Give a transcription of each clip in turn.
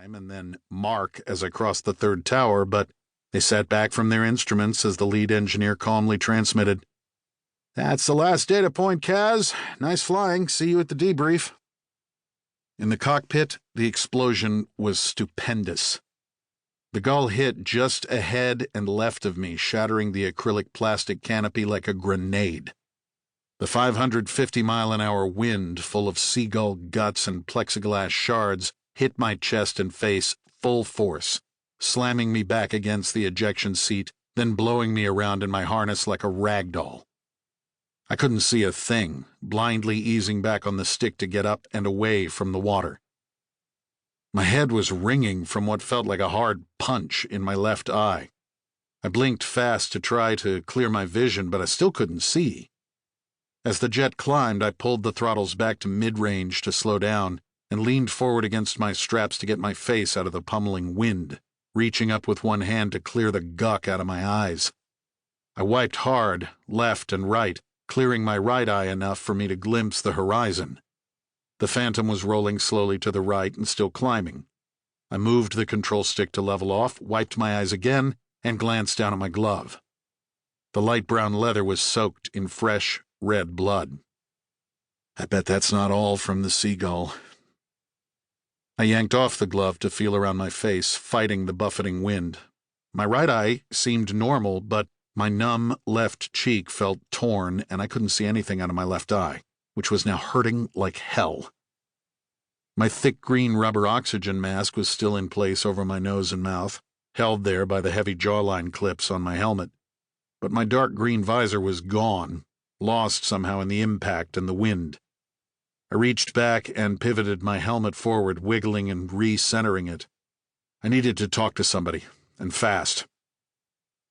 time and then mark as I crossed the third tower, but they sat back from their instruments as the lead engineer calmly transmitted, "That's the last data point, Kaz. Nice flying. See you at the debrief." In the cockpit, the explosion was stupendous. The gull hit just ahead and left of me, shattering the acrylic plastic canopy like a grenade. The 550-mile-an-hour wind, full of seagull guts and plexiglass shards, hit my chest and face full force, slamming me back against the ejection seat, then blowing me around in my harness like a rag doll. I couldn't see a thing, blindly easing back on the stick to get up and away from the water. My head was ringing from what felt like a hard punch in my left eye. I blinked fast to try to clear my vision, but I still couldn't see. As the jet climbed, I pulled the throttles back to mid-range to slow down and leaned forward against my straps to get my face out of the pummeling wind, reaching up with one hand to clear the guck out of my eyes. I wiped hard, left and right, clearing my right eye enough for me to glimpse the horizon. The Phantom was rolling slowly to the right and still climbing. I moved the control stick to level off, wiped my eyes again, and glanced down at my glove. The light brown leather was soaked in fresh, red blood. I bet that's not all from the seagull. I yanked off the glove to feel around my face, fighting the buffeting wind. My right eye seemed normal, but my numb left cheek felt torn, and I couldn't see anything out of my left eye, which was now hurting like hell. My thick green rubber oxygen mask was still in place over my nose and mouth, held there by the heavy jawline clips on my helmet. But my dark green visor was gone, lost somehow in the impact and the wind. I reached back and pivoted my helmet forward, wiggling and re-centering it. I needed to talk to somebody, and fast.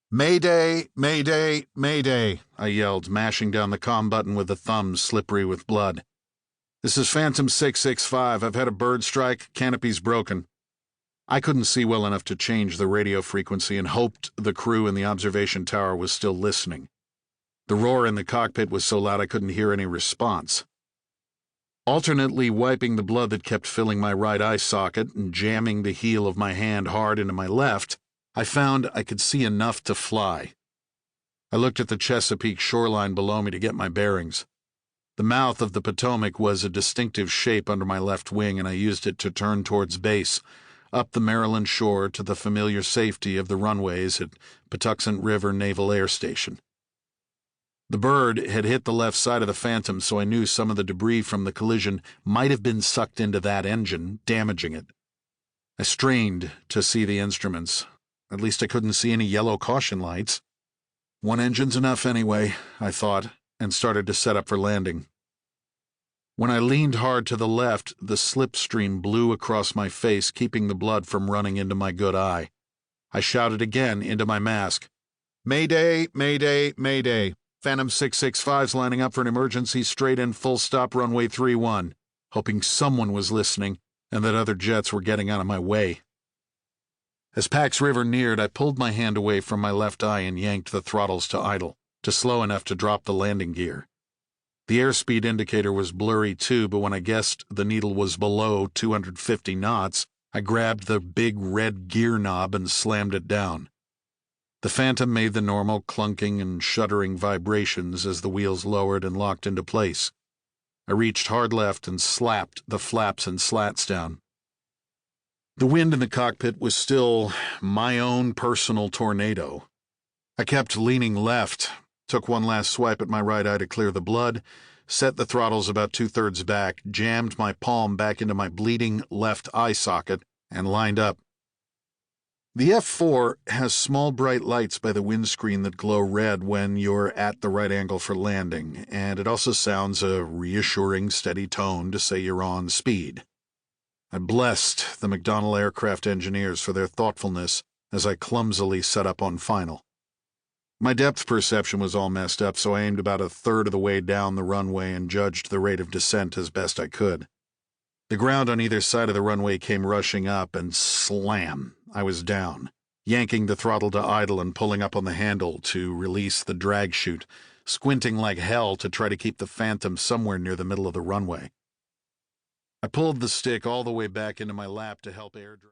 "Mayday, mayday, mayday," I yelled, mashing down the comm button with the thumbs slippery with blood. "This is Phantom 665. I've had a bird strike. Canopy's broken." I couldn't see well enough to change the radio frequency and hoped the crew in the observation tower was still listening. The roar in the cockpit was so loud I couldn't hear any response. Alternately wiping the blood that kept filling my right eye socket and jamming the heel of my hand hard into my left, I found I could see enough to fly. I looked at the Chesapeake shoreline below me to get my bearings. The mouth of the Potomac was a distinctive shape under my left wing, and I used it to turn towards base, up the Maryland shore to the familiar safety of the runways at Patuxent River Naval Air Station. The bird had hit the left side of the Phantom, so I knew some of the debris from the collision might have been sucked into that engine, damaging it. I strained to see the instruments. At least I couldn't see any yellow caution lights. One engine's enough anyway, I thought, and started to set up for landing. When I leaned hard to the left, the slipstream blew across my face, keeping the blood from running into my good eye. I shouted again into my mask, "Mayday, mayday, mayday. Phantom 665's lining up for an emergency straight-in full-stop runway 31, hoping someone was listening and that other jets were getting out of my way." As Pax River neared, I pulled my hand away from my left eye and yanked the throttles to idle, to slow enough to drop the landing gear. The airspeed indicator was blurry too, but when I guessed the needle was below 250 knots, I grabbed the big red gear knob and slammed it down. The Phantom made the normal clunking and shuddering vibrations as the wheels lowered and locked into place. I reached hard left and slapped the flaps and slats down. The wind in the cockpit was still my own personal tornado. I kept leaning left, took one last swipe at my right eye to clear the blood, set the throttles about 2/3 back, jammed my palm back into my bleeding left eye socket, and lined up. The F4 has small bright lights by the windscreen that glow red when you're at the right angle for landing, and it also sounds a reassuring, steady tone to say you're on speed. I blessed the McDonnell aircraft engineers for their thoughtfulness as I clumsily set up on final. My depth perception was all messed up, so I aimed about 1/3 of the way down the runway and judged the rate of descent as best I could. The ground on either side of the runway came rushing up, and slam, I was down, yanking the throttle to idle and pulling up on the handle to release the drag chute, squinting like hell to try to keep the Phantom somewhere near the middle of the runway. I pulled the stick all the way back into my lap to help air drive.